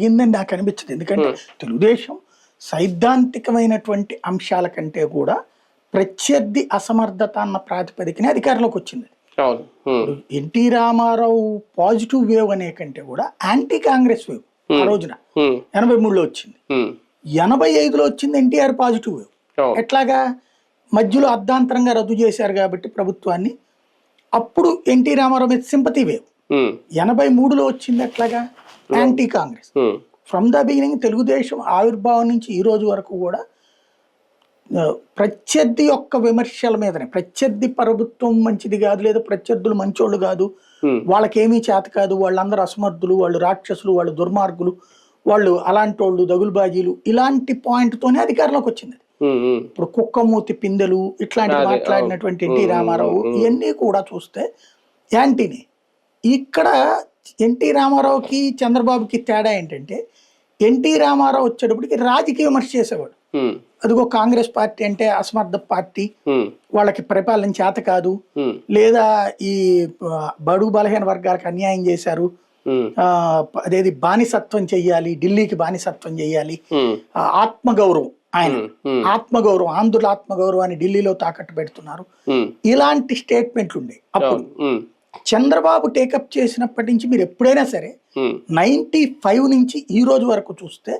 జరిగిందని నాకు అనిపించదు. ఎందుకంటే తెలుగుదేశం సైద్ధాంతికమైనటువంటి అంశాల కంటే కూడా ప్రత్యర్థి అసమర్థత అన్న ప్రాతిపదికనే అధికారంలోకి వచ్చింది. ఇప్పుడు ఎన్టీ రామారావు పాజిటివ్ వేవ్ అనే కంటే కూడా యాంటీ కాంగ్రెస్ వేవ్ ఆ రోజున 83లో వచ్చింది. 85లో వచ్చింది ఎన్టీఆర్ పాజిటివ్ వేవ్. ఎట్లాగా మధ్యలో అర్ధాంతరంగా రద్దు చేశారు కాబట్టి ప్రభుత్వాన్ని, అప్పుడు ఎన్టీ రామారావు మీద సింపతి వేవ్. 83లో వచ్చింది ఎట్లాగా anti Congress. From the beginning Telugu Desam ఆవిర్భావం నుంచి ఈ రోజు వరకు కూడా ప్రత్యర్థి యొక్క విమర్శల మీదనే, ప్రత్యర్థి ప్రభుత్వం మంచిది కాదు, లేదా ప్రత్యర్థులు మంచోళ్ళు కాదు, వాళ్ళకేమీ చేత కాదు, వాళ్ళందరూ అసమర్థులు, వాళ్ళు రాక్షసులు, వాళ్ళు దుర్మార్గులు, వాళ్ళు అలాంటి వాళ్ళు దగులుబాజీలు, ఇలాంటి పాయింట్ తోనే అధికారంలోకి వచ్చింది. ఇప్పుడు కుక్కమూతి పిందెలు ఇట్లాంటివి మాట్లాడినటువంటి ఎన్టీ రామారావు ఇవన్నీ కూడా చూస్తే యాంటీనే. ఇక్కడ ఎన్టీ రామారావుకి చంద్రబాబుకి తేడా ఏంటంటే, ఎన్టీ రామారావు వచ్చేటప్పటికి రాజకీయ విమర్శ చేసేవాడు. అదిగో కాంగ్రెస్ పార్టీ అంటే అసమర్థ పార్టీ, వాళ్ళకి పరిపాలన చేత కాదు, లేదా ఈ బడుగు బలహీన వర్గాలకు అన్యాయం చేశారు, అదేది బానిసత్వం చెయ్యాలి, ఢిల్లీకి బానిసత్వం చెయ్యాలి, ఆత్మగౌరవం, ఆయన ఆత్మగౌరవం, ఆంధ్రుల ఆత్మగౌరవాన్ని ఢిల్లీలో తాకట్టు పెడుతున్నారు, ఇలాంటి స్టేట్మెంట్లు ఉండే. అప్పుడు చంద్రబాబు టేకప్ చేసినప్పటి నుంచి మీరు ఎప్పుడైనా సరే 95 నుంచి ఈ రోజు వరకు చూస్తే